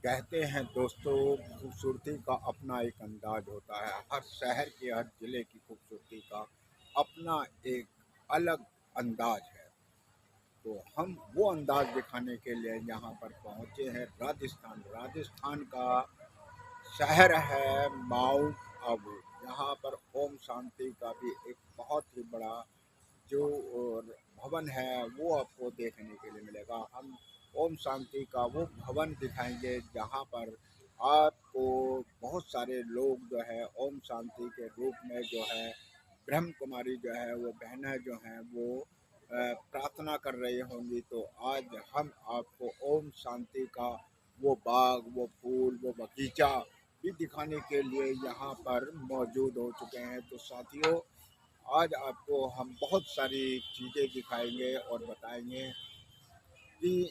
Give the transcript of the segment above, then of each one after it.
कहते हैं दोस्तों, खूबसूरती का अपना एक अंदाज होता है। हर शहर के, हर ज़िले की खूबसूरती का अपना एक अलग अंदाज है। तो हम वो अंदाज दिखाने के लिए यहाँ पर पहुँचे हैं राजस्थान। राजस्थान का शहर है माउंट आबू। यहाँ पर ओम शांति का भी एक बहुत ही बड़ा जो भवन है वो आपको देखने के लिए मिलेगा। हम ओम शांति का वो भवन दिखाएंगे जहाँ पर आपको बहुत सारे लोग जो है ओम शांति के रूप में जो है ब्रह्म कुमारी जो है वो बहनें जो हैं वो प्रार्थना कर रही होंगी। तो आज हम आपको ओम शांति का वो बाग, वो फूल, वो बगीचा भी दिखाने के लिए यहाँ पर मौजूद हो चुके हैं। तो साथियों, आज आपको हम बहुत सारी चीज़ें दिखाएंगे और बताएंगे कि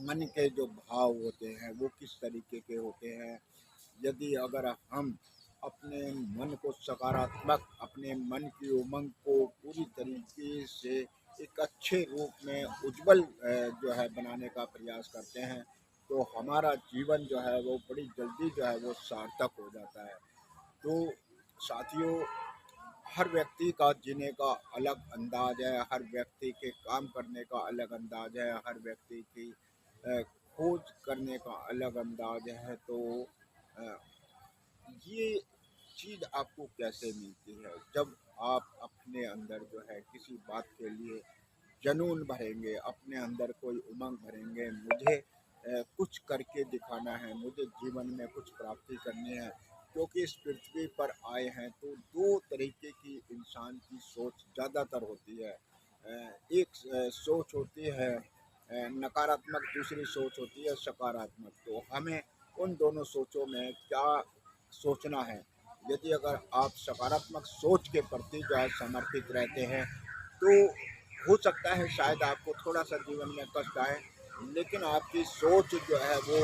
मन के जो भाव होते हैं वो किस तरीके के होते हैं। यदि अगर हम अपने मन को सकारात्मक, अपने मन की उमंग को पूरी तरीके से एक अच्छे रूप में उज्जवल जो है बनाने का प्रयास करते हैं, तो हमारा जीवन जो है वो बड़ी जल्दी जो है वो सार्थक हो जाता है। तो साथियों, हर व्यक्ति का जीने का अलग अंदाज है, हर व्यक्ति के काम करने का अलग अंदाज है, हर व्यक्ति की अ, खोज करने का अलग अंदाज है। तो अ, ये चीज़ आपको कैसे मिलती है जब आप अपने अंदर जो है किसी बात के लिए जुनून भरेंगे, अपने अंदर कोई उमंग भरेंगे, मुझे कुछ करके दिखाना है, मुझे जीवन में कुछ प्राप्ति करनी है। क्योंकि इस पृथ्वी पर आए हैं तो दो तरीके की इंसान की सोच ज़्यादातर होती है। एक सोच होती है नकारात्मक, दूसरी सोच होती है सकारात्मक। तो हमें उन दोनों सोचों में क्या सोचना है। यदि अगर आप सकारात्मक सोच के प्रति जो है समर्पित रहते हैं, तो हो सकता है शायद आपको थोड़ा सा जीवन में कष्ट आए, लेकिन आपकी सोच जो है वो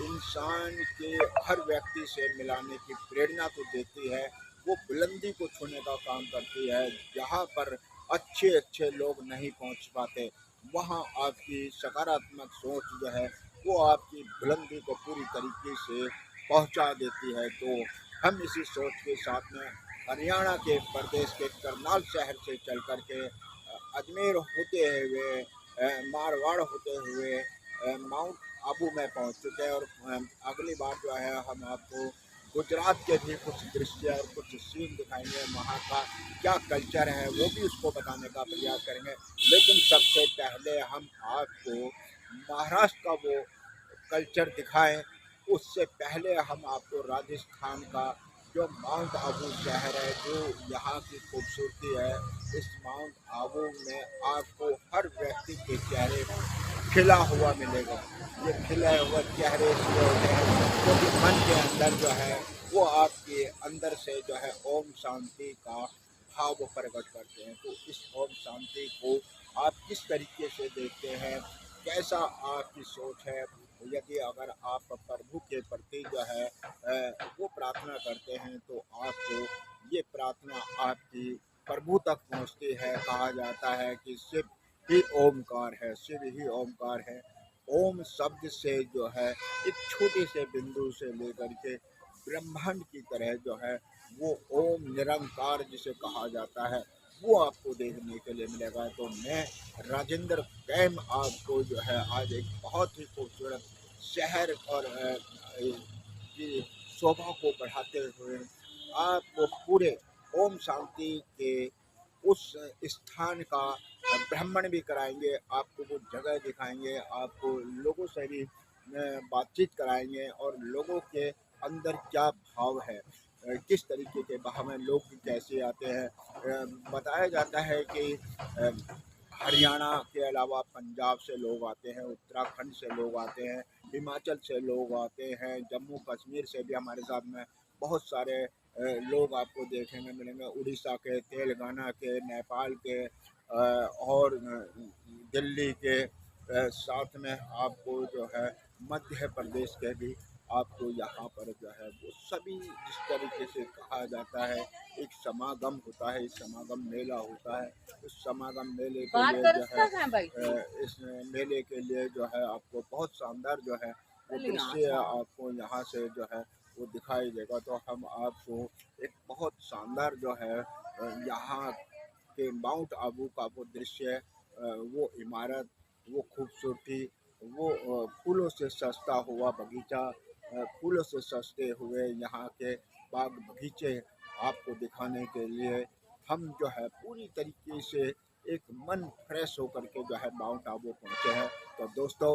इंसान के हर व्यक्ति से मिलाने की प्रेरणा तो देती है। वो बुलंदी को छूने का काम करती है। जहाँ पर अच्छे अच्छे लोग नहीं पहुँच पाते, वहाँ आपकी सकारात्मक सोच जो है वो आपकी बुलंदी को पूरी तरीके से पहुँचा देती है। तो हम इसी सोच के साथ में हरियाणा के प्रदेश के करनाल शहर से चल कर के अजमेर होते हुए मारवाड़ होते हुए माउंट आबू में पहुंच चुके हैं। और अगली बार जो है हम आपको गुजरात के भी कुछ दृश्य और कुछ सीन दिखाएंगे, वहाँ का क्या कल्चर है वो भी उसको बताने का प्रयास करेंगे। लेकिन सबसे पहले हम आपको महाराष्ट्र का वो कल्चर दिखाएं, उससे पहले हम आपको राजस्थान का जो माउंट आबू शहर है, जो यहाँ की खूबसूरती है, इस माउंट आबू में आपको हर व्यक्ति के चेहरे खिला हुआ मिलेगा। ये खिले हुए चेहरे इसलिए होते हैं क्योंकि मन के अंदर जो है वो आपके अंदर से जो है ओम शांति का भाव प्रकट करते हैं। तो इस ओम शांति को आप किस तरीके से देखते हैं, कैसा आपकी सोच है। यदि अगर आप प्रभु के प्रति जो है वो प्रार्थना करते हैं, तो आपको ये प्रार्थना आपकी प्रभु तक पहुँचती है। कहा जाता है कि शिव ही ओमकार है, शिव ही ओमकार है। ओम शब्द से जो है एक छोटे से बिंदु से लेकर के ब्रह्मांड की तरह जो है वो ओम निरंकार जिसे कहा जाता है वो आपको देखने के लिए मिलेगा। तो मैं राजेंद्र कैम आपको जो है आज एक बहुत ही खूबसूरत शहर और की शोभा को बढ़ाते हुए आपको पूरे ओम शांति के उस स्थान का भ्रमण भी कराएंगे, आपको वो जगह दिखाएंगे, आपको लोगों से भी बातचीत कराएंगे और लोगों के अंदर क्या भाव है, किस तरीके के भाव में लोग कैसे आते हैं। बताया जाता है कि हरियाणा के अलावा पंजाब से लोग आते हैं, उत्तराखंड से लोग आते हैं, हिमाचल से लोग आते हैं, जम्मू कश्मीर से भी हमारे साथ में बहुत सारे लोग आपको देखने में मिलेंगे, उड़ीसा के, तेलंगाना के, नेपाल के और दिल्ली के, साथ में आपको जो है मध्य प्रदेश के भी आपको यहाँ पर जो है वो सभी जिस तरीके से कहा जाता है एक समागम होता है, इस समागम मेला होता है। उस समागम मेले के बात लिए कर जो है इस मेले के लिए जो है आपको बहुत शानदार जो है वो दृश्य आपको यहाँ से जो है वो दिखाई देगा। तो हम आपको एक बहुत शानदार जो है यहाँ के माउंट आबू का वो दृश्य, वो इमारत, वो खूबसूरती, वो फूलों से सजता हुआ बगीचा, फूलों से सजते हुए यहाँ के बाग बगीचे आपको दिखाने के लिए हम जो है पूरी तरीके से एक मन फ्रेश होकर के जो है माउंट आबू पहुँचे हैं। तो दोस्तों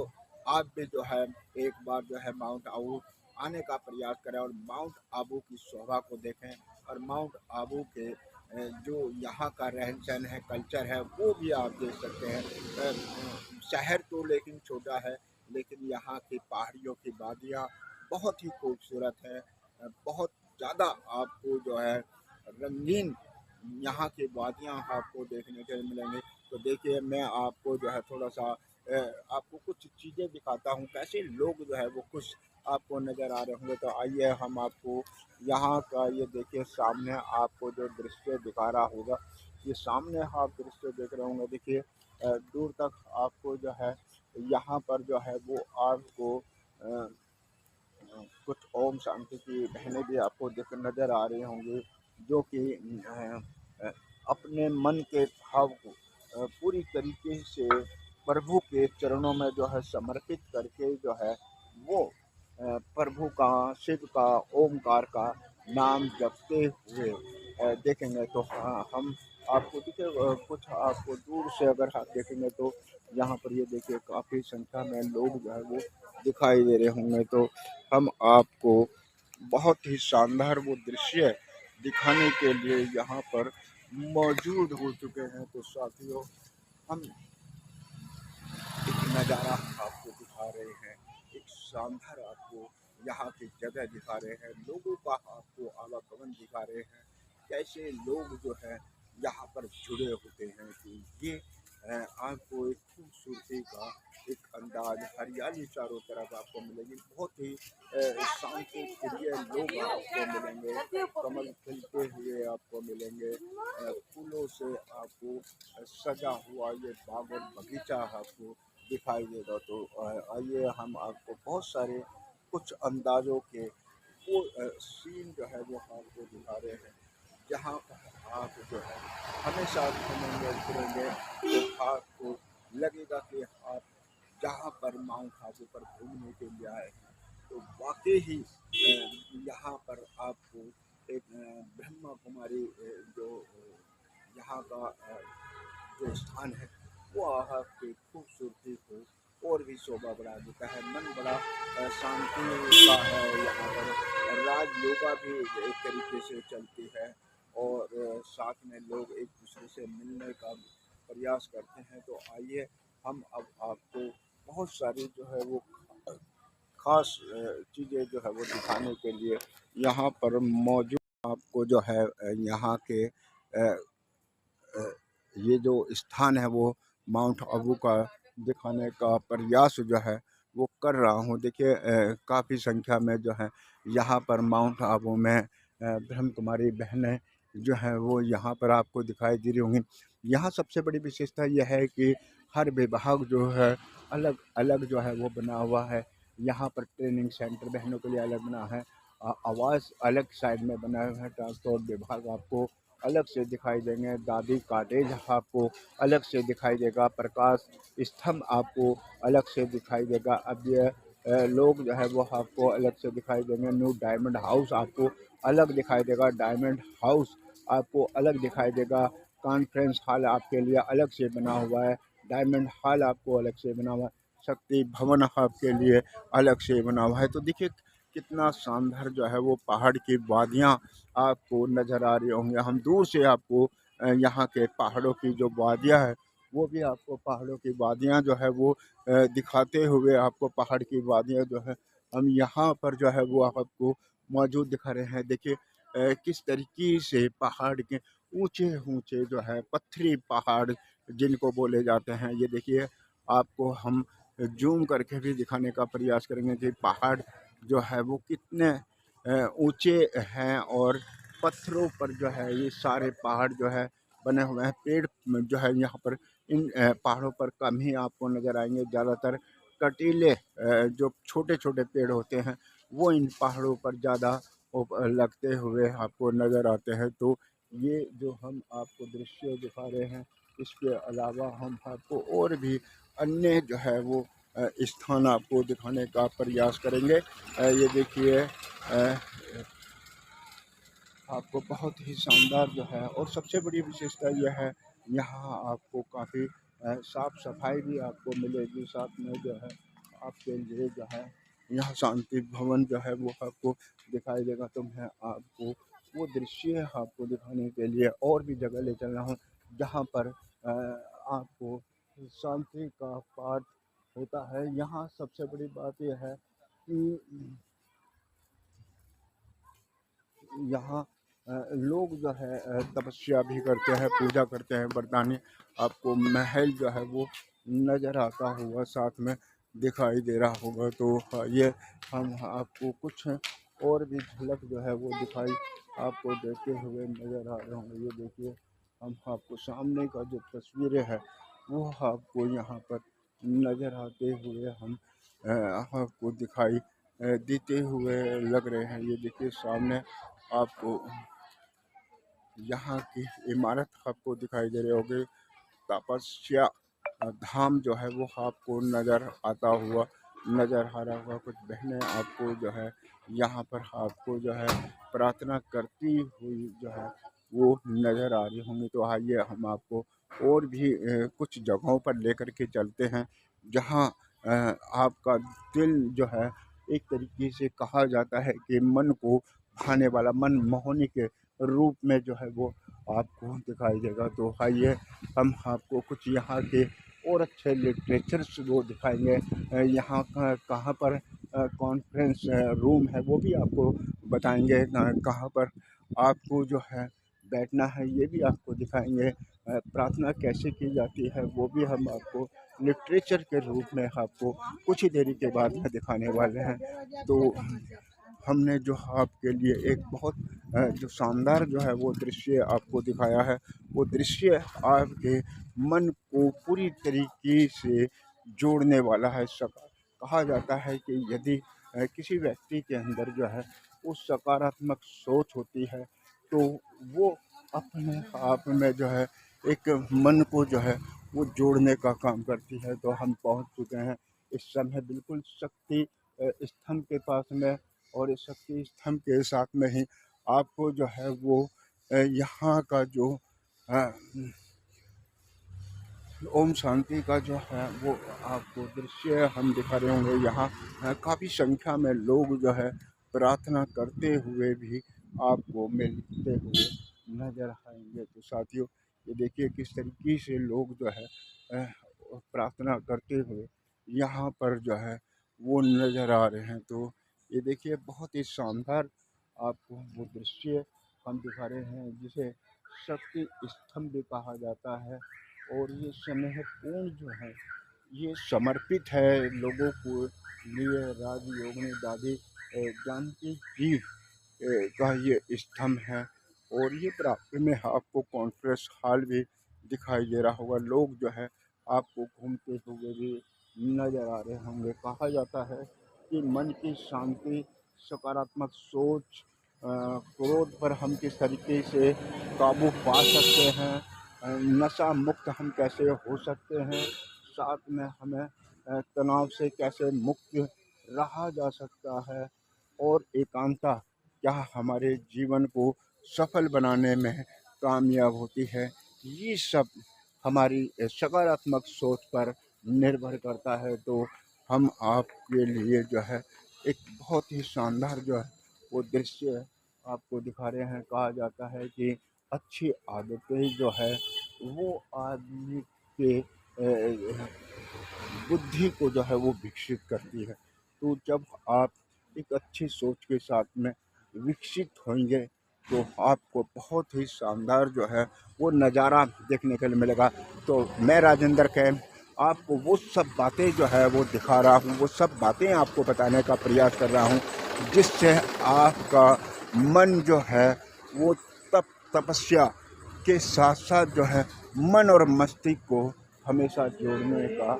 आप भी जो है एक बार जो है माउंट आबू आने का प्रयास करें और माउंट आबू की शोभा को देखें और माउंट आबू के जो यहाँ का रहन सहन है, कल्चर है, वो भी आप देख सकते हैं। शहर तो लेकिन छोटा है, लेकिन यहाँ की पहाड़ियों की वादियाँ बहुत ही खूबसूरत है। बहुत ज़्यादा आपको जो है रंगीन यहाँ की वादियाँ आपको देखने के लिए मिलेंगी। तो देखिए मैं आपको जो है थोड़ा सा आपको कुछ चीज़ें दिखाता हूँ, कैसे लोग जो है वो खुश आपको नज़र आ रहे होंगे। तो आइए हम आपको यहाँ का ये देखिए सामने आपको जो दृश्य दिखा रहा होगा, ये सामने आप दृश्य देख रहे होंगे। देखिए दूर तक आपको जो है यहाँ पर जो है वो आपको अ, कुछ ओम शांति की बहनें भी आपको दिख नज़र आ रही होंगी, जो कि अ, अपने मन के भाव को पूरी तरीके से प्रभु के चरणों में जो है समर्पित करके जो है वो प्रभु का, शिव का, ओमकार का नाम जपते हुए देखेंगे। तो हाँ, हम आपको देखिए कुछ आपको दूर से अगर आप देखेंगे तो यहाँ पर ये देखिए काफ़ी संख्या में लोग जो है वो दिखाई दे रहे होंगे। तो हम आपको बहुत ही शानदार वो दृश्य दिखाने के लिए यहाँ पर मौजूद हो चुके हैं। तो साथियों हम एक नज़ारा आपको दिखा रहे हैं, एक शानदार आपको यहाँ की जगह दिखा रहे हैं, लोगों का आपको आवागमन दिखा रहे हैं, कैसे लोग जो है यहाँ पर जुड़े होते हैं। कि ये आपको एक खूबसूरती का एक अंदाज, हरियाली चारों तरफ आपको मिलेगी, बहुत ही शांति प्रिय लोग आपको मिलेंगे, कमल खिलते हुए आपको मिलेंगे, फूलों से आपको सजा हुआ ये बाग और बगीचा आपको दिखाई देगा। तो आइए हम आपको बहुत सारे कुछ अंदाज़ों के वो सीन जो है वो आपको दिखा रहे हैं, जहाँ पर आप जो है हमेशा घूमेंगे फिरेंगे तो आपको लगेगा कि आप जहाँ पर माउंट आबू पर घूमने के लिए आए हैं। तो वाक़ई ही यहाँ पर आपको एक ब्रह्मा कुमारी जो यहाँ का जो स्थान है वो आपकी खूबसूरती को और भी शोभा बढ़ा देता है। मन बड़ा शांति का है यहाँ पर। राजयोगा भी एक तरीके से चलती है और साथ में लोग एक दूसरे से मिलने का प्रयास करते हैं। तो आइए हम अब आपको बहुत सारी जो है वो खास चीज़ें जो है वो दिखाने के लिए यहाँ पर मौजूद आपको जो है यहाँ के ये जो स्थान है वो माउंट आबू का दिखाने का प्रयास जो है वो कर रहा हूँ। देखिए काफ़ी संख्या में जो है यहाँ पर माउंट आबू में ब्रह्म कुमारी बहनें जो हैं वो यहाँ पर आपको दिखाई दे रही होंगी। यहाँ सबसे बड़ी विशेषता यह है कि हर विभाग जो है अलग अलग जो है वो बना हुआ है। यहाँ पर ट्रेनिंग सेंटर बहनों के लिए अलग बना है, आवास अलग साइड में बना हुआ है, ट्रांसपोर्ट विभाग आपको अलग से दिखाई देंगे, दादी कॉटेज आपको अलग से दिखाई देगा, प्रकाश स्तंभ आपको अलग से दिखाई देगा। अब ये लोग जो है वो आपको अलग से दिखाई देंगे। न्यू डायमंड हाउस आपको अलग दिखाई देगा, डायमंड हाउस आपको अलग दिखाई देगा, कॉन्फ्रेंस हॉल आपके लिए अलग से बना हुआ है, डायमंड हॉल आपको अलग से बना हुआ है, शक्ति भवन आपके लिए अलग से बना हुआ है। तो देखिए कितना शानदार जो है वो पहाड़ की वादियाँ आपको नज़र आ रही होंगी। हम दूर से आपको यहाँ के पहाड़ों की जो वादियाँ है वो भी आपको पहाड़ों की वादियाँ जो है वो दिखाते हुए आपको पहाड़ की वादियाँ जो है हम यहाँ पर जो है वो आपको मौजूद दिखा रहे हैं। देखिए किस तरीके से पहाड़ के ऊंचे ऊंचे जो है पत्थरी पहाड़ जिनको बोले जाते हैं, ये देखिए आपको हम जूम करके भी दिखाने का प्रयास करेंगे कि पहाड़ जो है वो कितने ऊंचे हैं, और पत्थरों पर जो है ये सारे पहाड़ जो है बने हुए हैं। पेड़ जो है यहाँ पर इन पहाड़ों पर कम ही आपको नज़र आएंगे। ज़्यादातर कटीले जो छोटे छोटे पेड़ होते हैं वो इन पहाड़ों पर ज़्यादा लगते हुए आपको नज़र आते हैं। तो ये जो हम आपको दृश्य दिखा रहे हैं, इसके अलावा हम आपको और भी अन्य जो है वो स्थान आपको दिखाने का प्रयास करेंगे। ये देखिए आपको बहुत ही शानदार जो है, और सबसे बड़ी विशेषता यह है यहाँ आपको काफ़ी साफ सफाई भी आपको मिलेगी। साथ में जो है आपके लिए जो है यहाँ शांति भवन जो है वो आपको दिखाई देगा। तो मैं आपको वो दृश्य आपको दिखाने के लिए और भी जगह ले चल रहा हूँ जहाँ पर आपको शांति का पाठ होता है। यहाँ सबसे बड़ी बात यह है कि यहाँ लोग जो है तपस्या भी करते हैं, पूजा करते हैं। वरदानी आपको महल जो है वो नज़र आता होगा, साथ में दिखाई दे रहा होगा। तो ये हम आपको कुछ और भी झलक जो है वो दिखाई आपको देते हुए नज़र आ रहे होंगे। ये देखिए हम आपको सामने का जो तस्वीरें है वो आपको यहाँ पर नज़र आते हुए हम आपको दिखाई देते हुए लग रहे हैं। ये देखिए सामने आपको यहाँ की इमारत आपको दिखाई दे रही होगी। तपस्या धाम जो है वो आपको नज़र आता हुआ नज़र आ रहा होगा। कुछ बहनें आपको जो है यहाँ पर आपको जो है प्रार्थना करती हुई जो है वो नज़र आ रही होंगी। तो आइए हम आपको और भी कुछ जगहों पर लेकर के चलते हैं जहाँ आपका दिल जो है एक तरीके से कहा जाता है कि मन को भाने वाला, मन मोहनी के रूप में जो है वो आपको दिखाई देगा। तो आइए हम आपको कुछ यहाँ के और अच्छे लिटरेचर्स वो दिखाएंगे। यहाँ का कहाँ पर कॉन्फ्रेंस रूम है वो भी आपको बताएंगे। कहाँ पर आपको जो है बैठना है ये भी आपको दिखाएंगे। प्रार्थना कैसे की जाती है वो भी हम आपको लिटरेचर के रूप में आपको कुछ ही देरी के बाद में दिखाने वाले हैं। तो हमने जो आपके लिए एक बहुत जो शानदार जो है वो दृश्य आपको दिखाया है, वो दृश्य आपके मन को पूरी तरीके से जोड़ने वाला है। कहा जाता है कि यदि किसी व्यक्ति के अंदर जो है वो सकारात्मक सोच होती है तो वो अपने आप में जो है एक मन को जो है वो जोड़ने का काम करती है। तो हम पहुंच चुके हैं इस समय बिल्कुल शक्ति स्तंभ के पास में, और इस शक्ति स्तंभ के साथ में ही आपको जो है वो यहाँ का जो अ, ओम शांति का जो है वो आपको दृश्य हम दिखा रहे होंगे। यहाँ काफ़ी संख्या में लोग जो है प्रार्थना करते हुए भी आपको मिलते हुए नजर आएंगे। तो साथियों ये देखिए किस तरीके से लोग जो है प्रार्थना करते हुए यहाँ पर जो है वो नज़र आ रहे हैं। तो ये देखिए बहुत ही शानदार आपको वो दृश्य हम दिखा रहे हैं जिसे शक्ति स्तंभ भी कहा जाता है। और ये स्नेहपूर्ण जो है ये समर्पित है लोगों को लिए। राजयोगिनी दादी जानकी जी का ये स्तंभ है, और ये बराबर में आपको कॉन्फ्रेंस हॉल भी दिखाई दे रहा होगा। लोग जो है आपको घूमते हुए भी नज़र आ रहे होंगे। कहा जाता है कि मन की शांति, सकारात्मक सोच, क्रोध पर हम किस तरीके से काबू पा सकते हैं, नशा मुक्त हम कैसे हो सकते हैं, साथ में हमें तनाव से कैसे मुक्त रहा जा सकता है, और एकांता क्या हमारे जीवन को सफल बनाने में कामयाब होती है। ये सब हमारी सकारात्मक सोच पर निर्भर करता है। तो हम आपके लिए जो है एक बहुत ही शानदार जो है वो दृश्य आपको दिखा रहे हैं। कहा जाता है कि अच्छी आदतें जो है वो आदमी के बुद्धि को जो है वो विकसित करती है। तो जब आप एक अच्छी सोच के साथ में विकसित होंगे तो आपको बहुत ही शानदार जो है वो नज़ारा देखने के लिए मिलेगा। तो मैं राजेंद्र कैम आपको वो सब बातें जो है वो दिखा रहा हूँ, वो सब बातें आपको बताने का प्रयास कर रहा हूँ, जिससे आपका मन जो है वो तपस्या के साथ साथ जो है मन और मस्तिष्क को हमेशा जोड़ने का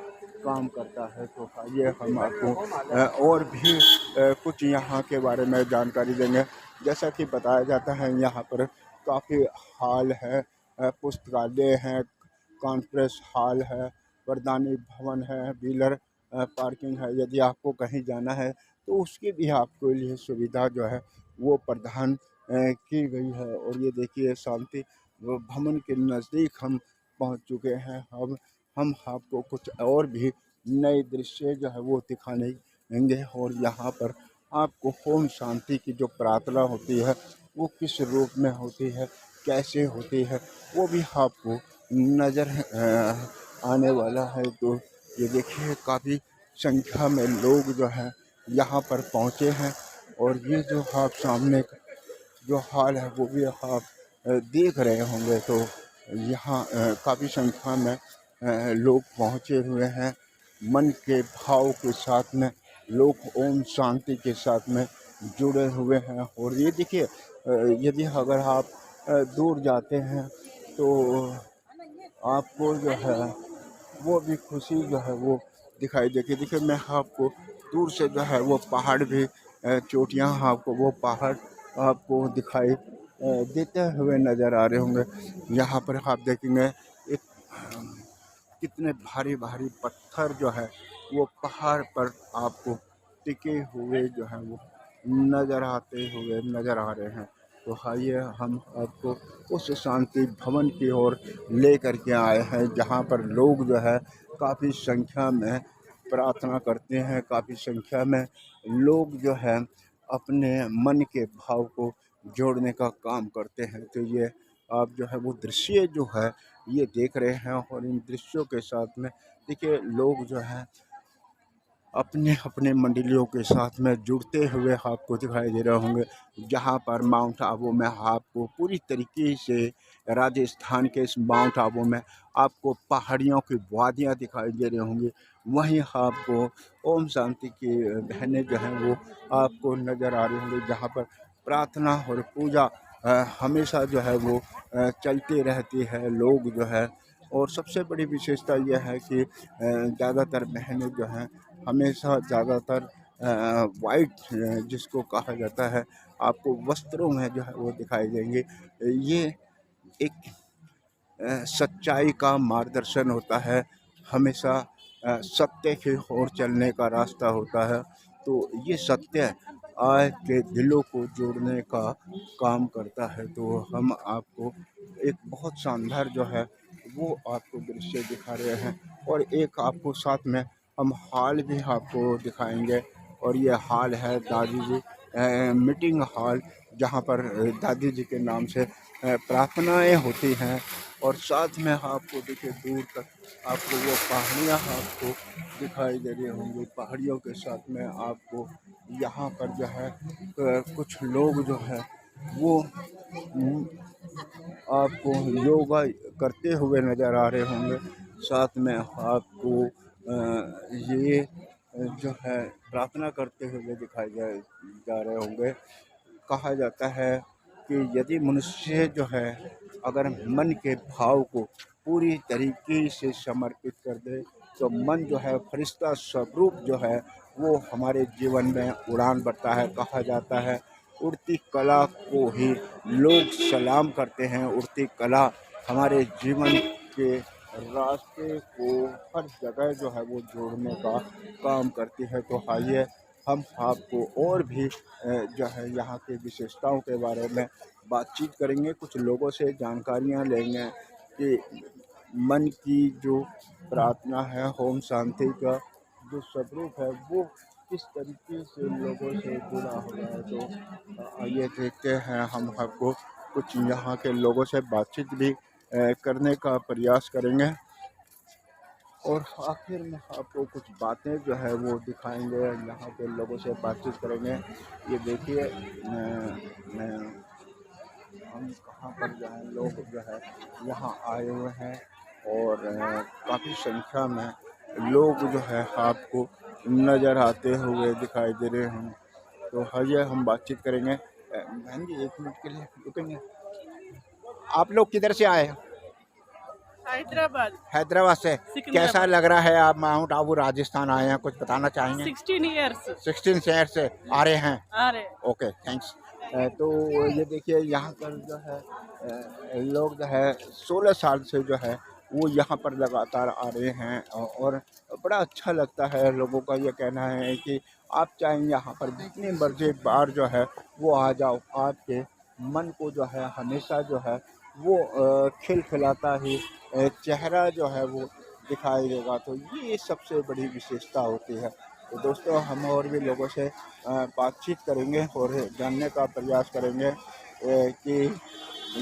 काम करता है। तो आइए हम आपको और भी कुछ यहाँ के बारे में जानकारी देंगे। जैसा कि बताया जाता है यहाँ पर काफ़ी हॉल है, पुस्तकालय है, कॉन्फ्रेंस हॉल है, वरदानी भवन है, व्हीलर पार्किंग है। यदि आपको कहीं जाना है तो उसकी भी आपके लिए सुविधा जो है वो प्रदान की गई है। और ये देखिए शांति भवन के नज़दीक हम पहुंच चुके हैं। अब हम आपको कुछ और भी नए दृश्य जो है वो दिखाने देंगे। और यहाँ पर आपको ओम शांति की जो प्रार्थना होती है वो किस रूप में होती है, कैसे होती है, वो भी आपको नज़र आने वाला है। तो ये देखिए काफ़ी संख्या में लोग जो है यहाँ पर पहुँचे हैं। और ये जो आप सामने जो हॉल है वो भी आप देख रहे होंगे। तो यहाँ काफ़ी संख्या में लोग पहुँचे हुए हैं, मन के भाव के साथ में लोग ओम शांति के साथ में जुड़े हुए हैं। और ये देखिए यदि अगर आप दूर जाते हैं तो आपको जो है वो भी खुशी जो है वो दिखाई देगी। देखिए मैं आपको दूर से जो है वो पहाड़ भी चोटियाँ आपको वो पहाड़ आपको दिखाई देते हुए नज़र आ रहे होंगे। यहाँ पर आप देखेंगे एक कितने भारी भारी पत्थर जो है वो पहाड़ पर आपको टिके हुए जो है वो नज़र आ रहे हैं। तो आइए हम आपको उस शांति भवन की ओर ले करके आए हैं, जहाँ पर लोग जो है काफ़ी संख्या में प्रार्थना करते हैं, काफ़ी संख्या में लोग जो है अपने मन के भाव को जोड़ने का काम करते हैं। तो ये आप जो है वो दृश्य जो है ये देख रहे हैं। और इन दृश्यों के साथ में देखिए लोग जो है अपने अपने मंडलियों के साथ में जुड़ते हुए आपको दिखाई दे रहे होंगे। जहाँ पर माउंट आबू में आपको पूरी तरीके से राजस्थान के इस माउंट आबू में आपको पहाड़ियों की वादियाँ दिखाई दे रही होंगी। वहीं आपको ओम शांति की बहनें जो हैं वो आपको नज़र आ रही होंगी, जहाँ पर प्रार्थना और पूजा हमेशा जो है वो चलती रहती है। लोग जो है और सबसे बड़ी विशेषता यह है कि ज़्यादातर बहनें जो हैं हमेशा ज़्यादातर वाइट जिसको कहा जाता है आपको वस्त्रों में जो है वो दिखाई देंगे। ये एक सच्चाई का मार्गदर्शन होता है, हमेशा सत्य की ओर चलने का रास्ता होता है। तो ये सत्य आज के दिलों को जोड़ने का काम करता है। तो हम आपको एक बहुत शानदार जो है वो आपको दृश्य दिखा रहे हैं। और एक आपको साथ में हम हॉल भी आपको दिखाएंगे। और ये हॉल है दादी जी मीटिंग हॉल, जहाँ पर दादी जी के नाम से प्रार्थनाएं होती हैं। और साथ में आपको देखिए दूर तक आपको वो पहाड़ियाँ आपको दिखाई दे रही होंगी। पहाड़ियों के साथ में आपको यहाँ पर जो है कुछ लोग जो है वो आपको योगा करते हुए नज़र आ रहे होंगे। साथ में आपको ये जो है प्रार्थना करते हुए दिखाई जा रहे होंगे। कहा जाता है कि यदि मनुष्य जो है अगर मन के भाव को पूरी तरीके से समर्पित कर दे तो मन जो है फरिश्ता स्वरूप जो है वो हमारे जीवन में उड़ान भरता है। कहा जाता है उड़ती कला को ही लोग सलाम करते हैं। उड़ती कला हमारे जीवन के रास्ते को हर जगह जो है वो जोड़ने का काम करती है। तो आइए हम आपको और भी जो है यहाँ की विशेषताओं के बारे में बातचीत करेंगे, कुछ लोगों से जानकारियाँ लेंगे कि मन की जो प्रार्थना है, ओम शांति का जो स्वरूप है वो किस तरीके से लोगों से जुड़ा हुआ है। तो आइए देखते हैं, हम आपको कुछ यहाँ के लोगों से बातचीत भी करने का प्रयास करेंगे। और आखिर में आपको कुछ बातें जो है वो दिखाएंगे, यहाँ के लोगों से बातचीत करेंगे। ये देखिए हम कहाँ पर जो है लोग जो है यहाँ आए हुए हैं। और काफ़ी संख्या में लोग जो है आपको नज़र आते हुए दिखाई दे रहे हैं। तो आइए हम बातचीत करेंगे। बहन जी 1 मिनट के लिए रुकेंगे? आप लोग किधर से आए हैं? हैदराबाद। हैदराबाद से। कैसा लग रहा है, आप माउंट आबू राजस्थान आए हैं, कुछ बताना चाहेंगे? 16 ईयर्स 16 शहर से आ रहे हैं। आ रहे। Okay thanks. तो ये देखिए यहाँ पर जो है लोग जो है 16 साल से जो है वो यहाँ पर लगातार आ रहे हैं और बड़ा अच्छा लगता है। लोगों का ये कहना है कि आप चाहें यहाँ पर जितनी मर्जी बार जो है वो आ जाओ, आपके मन को जो है हमेशा जो है वो खिलखिलाता ही चेहरा जो है वो दिखाई देगा। तो ये सबसे बड़ी विशेषता होती है। तो दोस्तों हम और भी लोगों से बातचीत करेंगे और जानने का प्रयास करेंगे कि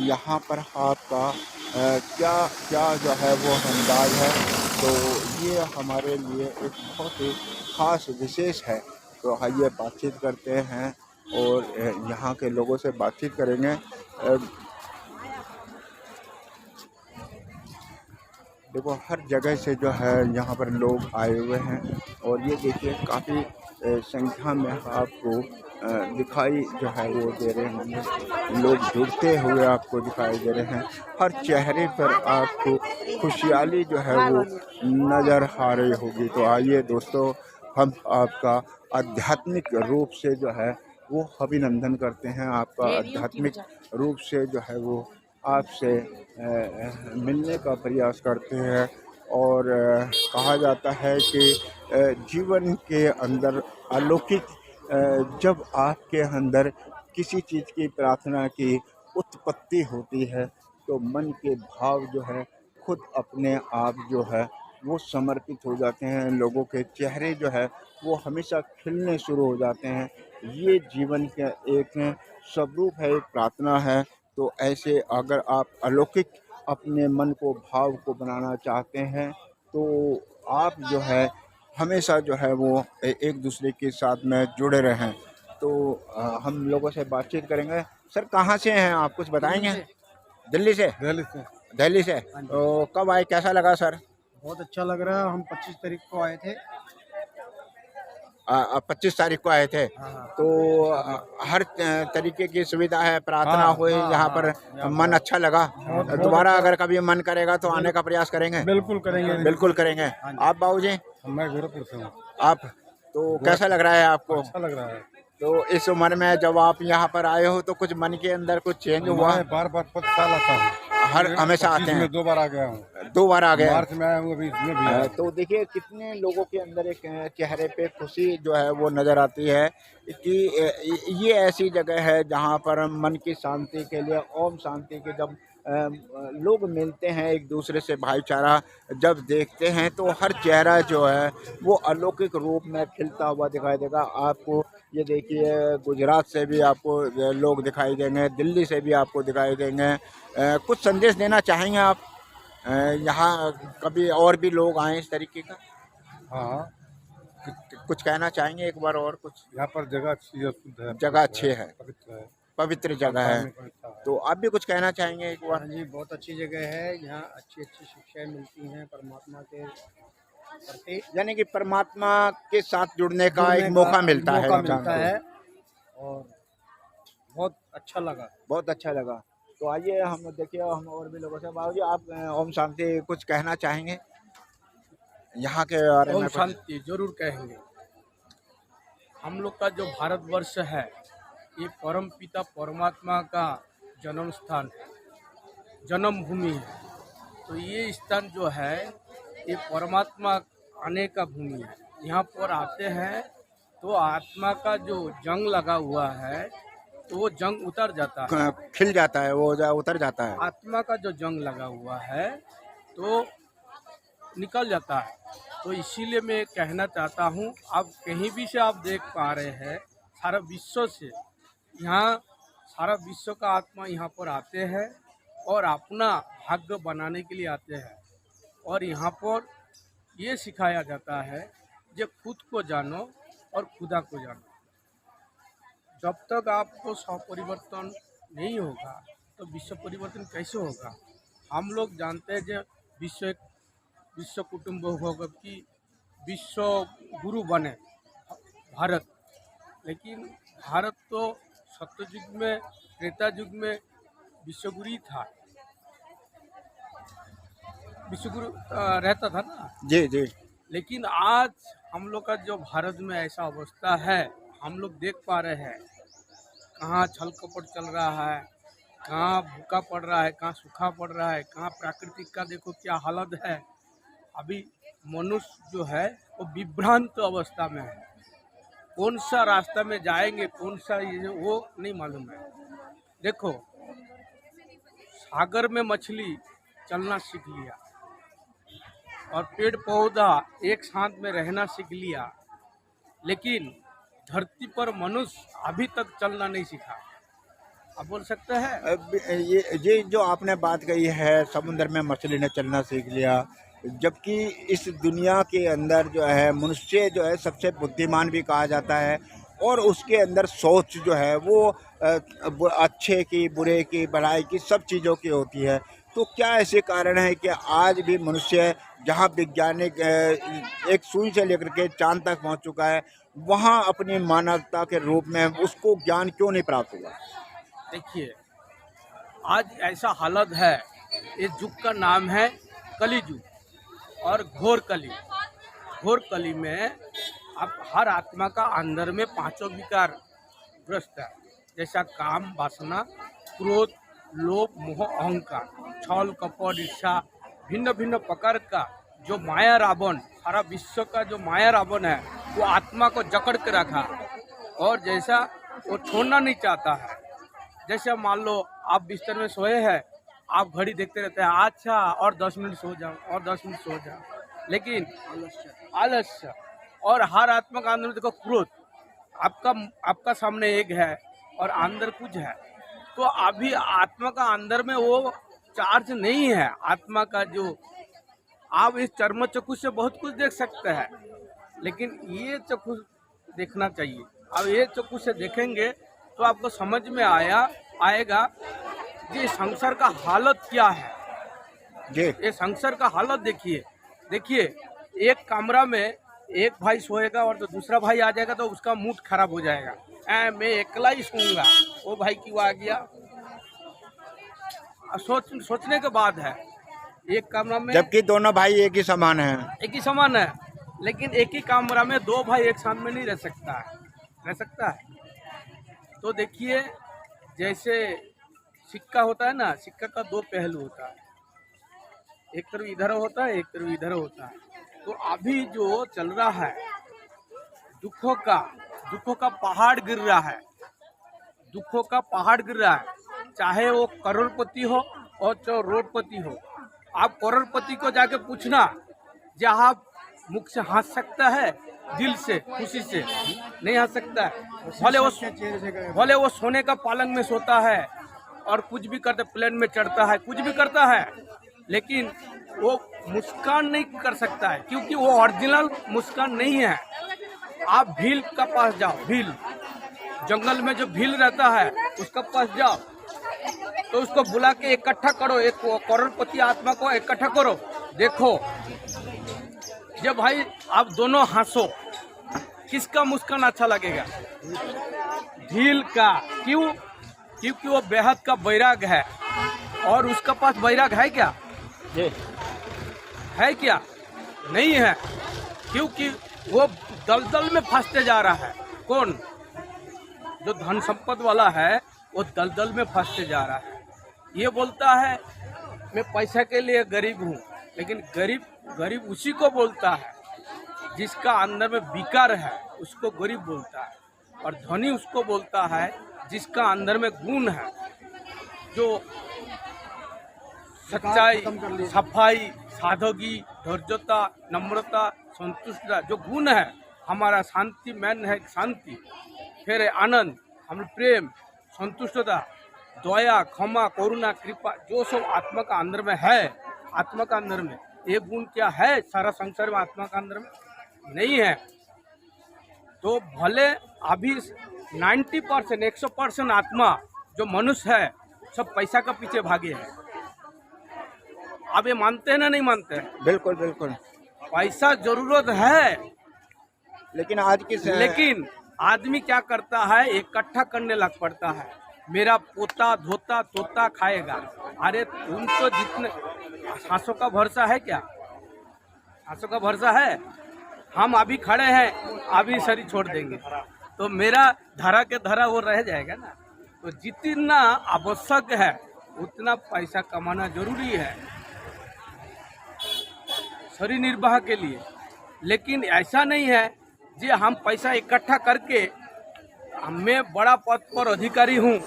यहाँ पर आपका क्या क्या जो है वो अंदाज है। तो ये हमारे लिए एक बहुत ही ख़ास विशेष है। तो आइए बातचीत करते हैं और यहाँ के लोगों से बातचीत करेंगे। देखो हर जगह से जो है यहाँ पर लोग आए हुए हैं और ये देखिए काफ़ी संख्या में आपको दिखाई जो है वो दे रहे होंगे। लोग जुड़ते हुए आपको दिखाई दे रहे हैं। हर चेहरे पर आपको खुशहाली जो है वो नज़र आ रही होगी। तो आइए दोस्तों हम आपका आध्यात्मिक रूप से जो है वो अभिनंदन करते हैं। आपका आध्यात्मिक रूप से जो है वो आपसे मिलने का प्रयास करते हैं और कहा जाता है कि जीवन के अंदर अलौकिक जब आपके अंदर किसी चीज़ की प्रार्थना की उत्पत्ति होती है तो मन के भाव जो है खुद अपने आप जो है वो समर्पित हो जाते हैं। लोगों के चेहरे जो है वो हमेशा खिलने शुरू हो जाते हैं। ये जीवन का एक स्वरूप है, एक प्रार्थना है। तो ऐसे अगर आप अलौकिक अपने मन को भाव को बनाना चाहते हैं तो आप जो है हमेशा जो है वो एक दूसरे के साथ में जुड़े रहें। तो हम लोगों से बातचीत करेंगे। सर कहाँ से हैं आप, कुछ बताएंगे? दिल्ली से। दिल्ली से। दिल्ली से। हाँ जी। तो कब आए, कैसा लगा सर? बहुत अच्छा लग रहा है। हम 25 तारीख को आए थे। 25 तारीख को आए थे। हाँ। तो हर तरीके की सुविधा है, प्रार्थना हाँ, हुई हाँ, यहाँ हाँ, पर, यहाँ मन अच्छा लगा। बहुत दोबारा अच्छा। अगर कभी मन करेगा तो आने का प्रयास करेंगे? बिल्कुल करेंगे। बिल्कुल करेंगे। हाँ जी। आप बाबूजी? मैं गोरखपुर से हूँ। आप तो कैसा लग रहा है आपको? अच्छा लग रहा है। तो इस उम्र में जब आप यहाँ पर आए हो तो कुछ मन के अंदर कुछ चेंज हुआ? मैं बार 5 साल आता हूँ। हर हमेशा आते हैं? 2 बार आ गया हूँ। 2 बार आ गए? मार्च में आया हूँ, अभी इसमें भी आया। तो देखिए कितने लोगों के अंदर एक चेहरे पे खुशी जो है वो नज़र आती है कि ये ऐसी जगह है जहाँ पर मन की शांति के लिए, ओम शांति के जब लोग मिलते हैं एक दूसरे से, भाईचारा जब देखते हैं तो हर चेहरा जो है वो अलौकिक रूप में खिलता हुआ दिखाई देगा आपको। ये देखिए गुजरात से भी आपको लोग दिखाई देंगे, दिल्ली से भी आपको दिखाई देंगे। कुछ संदेश देना चाहेंगे आप? यहाँ कभी और भी लोग आए इस तरीके का? हाँ। कुछ कहना चाहेंगे एक बार और कुछ? यहाँ पर जगह अच्छी है, शुद्ध है, जगह अच्छी है, पवित्र है, पवित्र जगह है। तो आप भी कुछ कहना चाहेंगे एक बार? हाँ जी, बहुत अच्छी जगह है। यहाँ अच्छी अच्छी शिक्षाएं मिलती हैं परमात्मा के प्रति, यानी कि परमात्मा के साथ जुड़ने का एक मौका मिलता है इंसान को। और बहुत अच्छा लगा। बहुत अच्छा लगा। तो आइए हम देखिए हम और भी लोगों से। बाबूजी आप ओम शांति कुछ कहना चाहेंगे यहाँ के बारे में? ओम शांति जरूर कहेंगे। हम लोग का जो भारतवर्ष है ये परम पिता परमात्मा का जन्म स्थान है, जन्मभूमि है। तो ये स्थान जो है ये परमात्मा आने का भूमि है। यहाँ पर आते हैं तो आत्मा का जो जंग लगा हुआ है तो वो जंग उतर जाता है, खिल जाता है, वो उतर जाता है। आत्मा का जो जंग लगा हुआ है तो निकल जाता है। तो इसीलिए मैं कहना चाहता हूँ, आप कहीं भी से आप देख पा रहे हैं, सारा विश्व से यहाँ सारा विश्व का आत्मा यहाँ पर आते हैं और अपना भाग्य बनाने के लिए आते हैं। और यहाँ पर ये सिखाया जाता है जो खुद को जानो और खुदा को जानो। जब तक आपको स्वपरिवर्तन नहीं होगा तो विश्व परिवर्तन कैसे होगा? हम लोग जानते हैं जो विश्व कुटुंब होगा की विश्व गुरु बने भारत, लेकिन भारत तो सत्ययुग में, त्रेता युग में विश्वगुरु ही था, विश्वगुरु रहता था ना। जी जी। लेकिन आज हम लोग का जो भारत में ऐसा अवस्था है, हम लोग देख पा रहे हैं कहाँ छल कपट चल रहा है, कहाँ भूखा पड़ रहा है, कहाँ सूखा पड़ रहा है, कहाँ प्राकृतिक का देखो क्या हालत है। अभी मनुष्य जो है वो विभ्रांत अवस्था में है, कौन सा रास्ता में जाएंगे, कौन सा ये वो नहीं मालूम है। देखो सागर में मछली चलना सीख लिया और पेड़ पौधा एक साथ में रहना सीख लिया, लेकिन धरती पर मनुष्य अभी तक चलना नहीं सीखा। आप बोल सकते हैं? अब ये जो आपने बात कही है, समुद्र में मछली ने चलना सीख लिया, जबकि इस दुनिया के अंदर जो है मनुष्य जो है सबसे बुद्धिमान भी कहा जाता है, और उसके अंदर सोच जो है वो अच्छे की, बुरे की, भलाई की, सब चीज़ों की होती है। तो क्या ऐसे कारण है कि आज भी मनुष्य जहाँ वैज्ञानिक एक सुई से लेकर के चांद तक पहुँच चुका है, वहाँ अपनी मानवता के रूप में उसको ज्ञान क्यों नहीं प्राप्त हुआ? देखिए आज ऐसा हालत है, इस युग का नाम है कली युग और घोर कली। घोर कली में अब हर आत्मा का अंदर में पांचों विकार ग्रस्त है, जैसा काम, वासना, क्रोध, लोभ, मोह, अहंकार, छल कपट, ईर्ष्या, भिन्न भिन्न प्रकार का जो माया रावण, सारा विश्व का जो माया रावण है वो आत्मा को जकड़ के रखा, और जैसा वो छोड़ना नहीं चाहता है। जैसे मान लो आप बिस्तर में सोए हैं, आप घड़ी देखते रहते हैं, अच्छा और 10 मिनट सो जाओ और 10 मिनट सो जाओ, लेकिन आलस्य। और हर आत्मा का अंदर में देखो क्रोध, आपका सामने एक है और अंदर कुछ है, तो अभी आत्मा का अंदर में वो चार्ज नहीं है। आत्मा का जो आप इस चर्म चक्षु से बहुत कुछ देख सकते हैं, लेकिन ये चक्षु देखना चाहिए। अब ये चक्षु से देखेंगे तो आपको समझ में आएगा कि संसार का हालत क्या है। जी। ये संसार का हालत देखिए एक कमरा में एक भाई सोएगा और तो दूसरा भाई आ जाएगा तो उसका मूड खराब हो जाएगा, मैं अकेला ही सोऊंगा, वो भाई क्यों आ गया। सोचने के बाद है एक कमरा में, जबकि दोनों भाई एक ही समान है, लेकिन एक ही कमरा में दो भाई एक साथ में नहीं रह सकता है। तो देखिए जैसे सिक्का होता है ना, सिक्का का दो पहलू होता है, एक तरफ इधर होता है, एक तरफ इधर होता है। तो अभी जो चल रहा है दुखों का पहाड़ गिर रहा है, दुखों का पहाड़ गिर रहा है, चाहे वो करोड़पति हो और चाहे रोडपति हो। आप करोड़पति को जाके पूछना, जहाँ मुख से हंस सकता है, दिल से खुशी से नहीं हंस सकता है। भले वो सोने का पालंग में सोता है और कुछ भी करता, प्लेन में चढ़ता है, कुछ भी करता है, लेकिन वो मुस्कान नहीं कर सकता है, क्योंकि वो ओरिजिनल मुस्कान नहीं है। आप भील का पास जाओ, भील जंगल में जो भील रहता है उसका पास जाओ, तो उसको बुला के इकट्ठा करो, एक करोड़पति आत्मा को इकट्ठा करो, देखो जब भाई आप दोनों हंसो, किसका मुस्कान अच्छा लगेगा? भील का। क्यों? क्योंकि वो बेहद का बैराग है, और उसका पास बैराग है क्या? है क्या? नहीं है, क्योंकि वो दलदल में फंसते जा रहा है। कौन? जो धन संपत्ति वाला है वो दलदल में फंसते जा रहा है। ये बोलता है मैं पैसा के लिए गरीब हूँ, लेकिन गरीब उसी को बोलता है जिसका अंदर में विकार है, उसको गरीब बोलता है, और धनी उसको बोलता है जिसका अंदर में गुण है, जो सच्चाई, सफाई, सादगी, धैर्यता, नम्रता, संतुष्टता, जो गुण है हमारा, शांति मैन है शांति, फिर आनंद, हम प्रेम, संतुष्टता, दया, क्षमा, करुणा, कृपा, जो सब आत्मा का अंदर में है, आत्मा का अंदर में ये गुण क्या है? सारा संसार में आत्मा का अंदर में नहीं है। तो भले अभी 90% 100% आत्मा जो मनुष्य है सब पैसा का पीछे भागे हैं। आप ये मानते हैं ना? नहीं मानते हैं? बिल्कुल बिल्कुल। पैसा जरूरत है, लेकिन आज की लेकिन आदमी क्या करता है, इकट्ठा करने लग पड़ता है। मेरा पोता धोता तोता खाएगा। अरे तुम तो जितने सांसों का भरोसा है क्या? सांसों का भरोसा है? हम अभी खड़े हैं, अभी शरीर छोड़ देंगे तो मेरा धरा के धरा वो रह जाएगा ना। तो जितना आवश्यक है उतना पैसा कमाना जरूरी है शरीर निर्वाह के लिए। लेकिन ऐसा नहीं है जी हम पैसा इकट्ठा करके मैं बड़ा पद पर अधिकारी हूँ,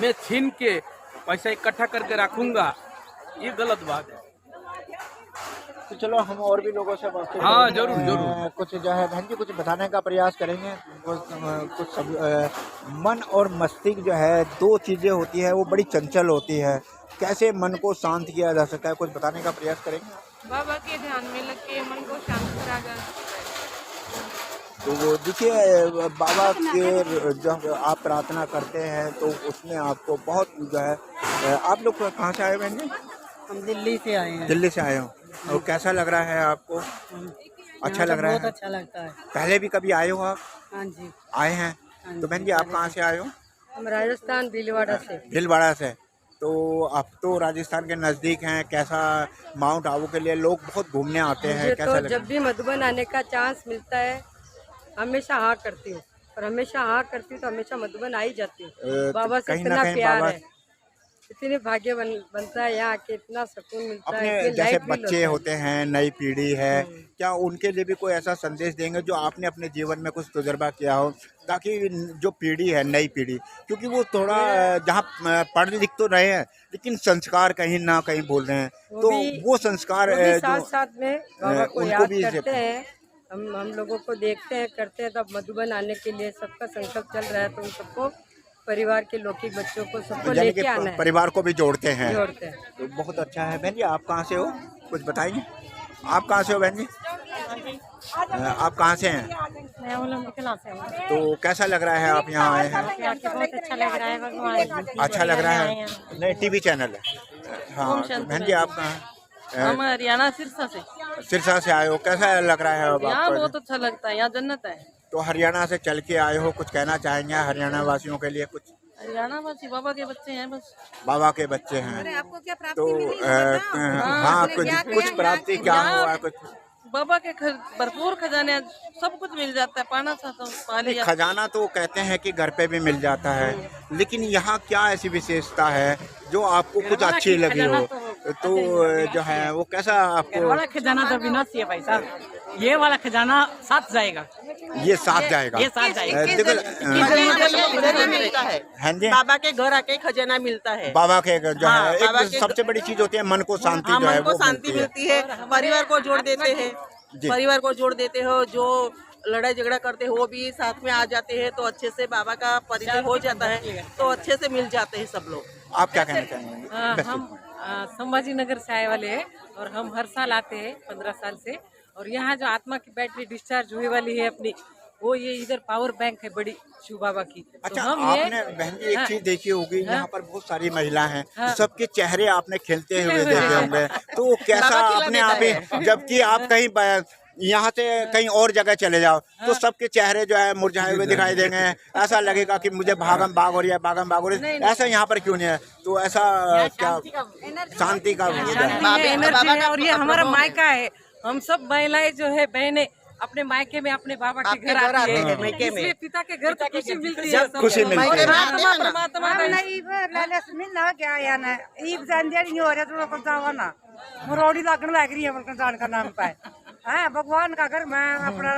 मैं छीन के पैसा इकट्ठा करके रखूंगा, ये गलत बात है। तो चलो हम और भी लोगों से बात करेंगे। हाँ, जरूर, जरूर। कुछ जो है बहन जी कुछ बताने का प्रयास करेंगे। कुछ सब मन और मस्तिष्क जो है दो चीज़ें होती है, वो बड़ी चंचल होती है। कैसे मन को शांत किया जा सकता है, कुछ बताने का प्रयास करेंगे। बाबा के ध्यान में लग के मन को शांत करा जा सकता है। तो वो देखिए बाबा के जब आप प्रार्थना करते हैं तो उसमें आपको बहुत जो है। आप लोग कहाँ से आए बहन जी? हम दिल्ली से आए हैं। दिल्ली से आए हो। और कैसा लग रहा है आपको? अच्छा लग रहा है? बहुत अच्छा लगता है। पहले भी कभी आए हो आप? हाँ जी, आए हैं। हाँ तो बहन जी आप कहाँ से आए हो? हम राजस्थान भीलवाड़ा से। भीलवाड़ा से। तो आप तो राजस्थान के नज़दीक हैं। कैसा माउंट आबू के लिए लोग बहुत घूमने आते हैं, मुझे कैसा तो लग जब भी मधुबन आने का चांस मिलता है हमेशा हाँ करती हूँ, और हमेशा हाँ करती हूँ तो हमेशा मधुबन आ ही जाती हूँ। तो बाबा से कहीं ना इतना कहीं प्यार बाबा है, इतने भाग्य बनता है यहाँ के, इतना सुकून मिलता है। अपने कि जैसे लाइट फील बच्चे होता है। होते हैं, नई पीढ़ी है, क्या उनके लिए भी कोई ऐसा संदेश देंगे जो आपने अपने जीवन में कुछ तजुर्बा किया हो, ताकि जो पीढ़ी है, नई पीढ़ी, क्योंकि वो थोड़ा जहाँ पढ़ लिख तो रहे हैं लेकिन संस्कार कहीं ना कहीं बोल रहे हैं, तो वो संस्कार वो भी जो साथ साथ में बाबा को उनको याद भी करते हैं। हम लोगों को देखते हैं, करते हैं। तब मधुबन आने के लिए सबका संकल्प चल रहा है, तो उन सबको परिवार के लौकिक बच्चों को सबको यानी कि लेके आना है, परिवार को भी जोड़ते हैं। जोड़ते हैं। तो बहुत अच्छा है। बहन जी आप कहाँ से हो, कुछ बताइए। आप कहाँ से हो बहन जी? आप कहाँ से हैं? मैं ओलंपिक क्लास से हूँ। तो कैसा लग रहा है आप यहाँ आए हैं? बहुत अच्छा लग रहा है भगवान। अच्छा लग रहा है। नहीं, टीवी चैनल है। हाँ तो बहन जी आप कहाँ? हम हरियाणा सिरसा से। सिरसा से आए हो, कैसा लग रहा है अब यहाँ आपको? बहुत अच्छा लगता है, यहाँ जन्नत है। तो हरियाणा से चल के आए हो, कुछ कहना चाहेंगे हरियाणा वासियों के लिए? कुछ हरियाणा वासी बाबा के बच्चे हैं बस। बाबा के बच्चे हैं। आपको क्या प्राप्ति तो मिली? हाँ कुछ प्राप्ति क्या हुआ? कुछ बाबा के भरपूर खजाने, सब कुछ मिल जाता है। पाना चाहता हूँ, पा नहीं, लिया। खजाना तो कहते हैं कि घर पे भी मिल जाता है, लेकिन यहाँ क्या ऐसी विशेषता है जो आपको कुछ अच्छी लगी हो? तो जो है वो कैसा आपको? वाला खजाना तो विनाशी है भाई साहब, ये वाला खजाना साथ जाएगा, ये साथ जाएगा। ये साथ जाएगा। मिलता है। हाँ जी, बाबा के घर आके खजाना मिलता है। बाबा के जो हाँ, है बाबा एक के सबसे बड़ी चीज होती है मन को शांति, हाँ, जो है मन को वो शांति मिलती है, परिवार को जोड़ देते हैं। जी। परिवार को जोड़ देते हो, जो लड़ाई झगड़ा करते हो वो भी साथ में आ जाते हैं, तो अच्छे से बाबा का परिचय हो जाता है, तो अच्छे से मिल जाते हैं सब लोग। आप क्या कहना चाहेंगे? हम संभाजी नगर से आए वाले हैं और हम हर साल आते हैं 15 साल से। और यहाँ जो आत्मा की बैटरी डिस्चार्ज हुए वाली है अपनी, वो ये इधर पावर बैंक है बड़ी शिव बाबा की। अच्छा, तो हम आपने बहन जी एक हाँ, चीज देखी होगी, हाँ, यहाँ पर बहुत सारी महिला हैं, हाँ, सबके चेहरे आपने खिलते हुए खिले हुए देखे होंगे, तो कैसा बाबा खिला अपने देता आप ही, जबकि आप कहीं यहाँ से कहीं और जगह चले जाओ तो सबके चेहरे जो है मुरझाए हुए दिखाई देंगे, ऐसा लगेगा कि मुझे भागम भाग हो रही है, भागम भाग हो रही है। ऐसा यहाँ पर क्यों नहीं है? तो ऐसा क्या शांति का एनर्जी है। और ये हमारा मायका है, हम सब महिलाएं जो है बहनें अपने मायके में अपने बाबा के घर आती है, इसलिए पिता के घर तो खुशी मिलती है, खुशी मिलती है। परमात्मा मरोड़ी लगन लग रही है जान का नाम पाए है भगवान का घर, मैं अपना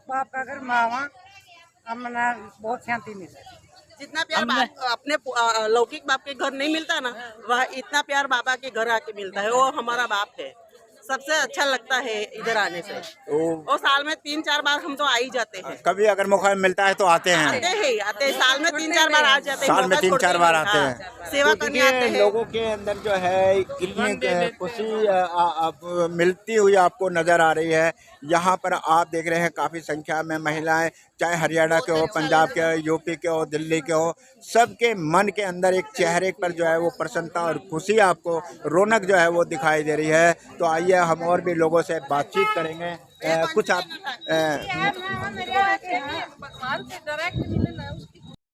बाप का घर मावा, हमने बहुत शांति मिली। जितना प्यार अपने लौकिक बाप के घर नहीं मिलता ना, वह इतना प्यार बाबा के घर आके मिलता है। वो हमारा बाप है, सबसे अच्छा लगता है इधर आने से। और साल में 3-4 बार हम तो आ ही जाते हैं। कभी अगर मौका मिलता है तो आते हैं? आते हैं, साल में 3-4 बार आ जाते हैं। साल में 3-4 बार आते हैं। सेवा तो करने आते हैं। लोगों के अंदर जो है इतनी खुशी मिलती हुई आपको नजर आ रही है। यहाँ पर आप देख रहे हैं काफी संख्या में महिलाएं, चाहे हरियाणा के हो, पंजाब के हो, यूपी के हो, दिल्ली के हो, सबके मन के अंदर एक चेहरे पर जो है वो प्रसन्नता और खुशी, आपको रौनक जो है वो दिखाई दे रही है। तो आइए चलिए हम और भी लोगों से बातचीत करेंगे। कुछ आप भगवान से डायरेक्ट मिले ना उसकी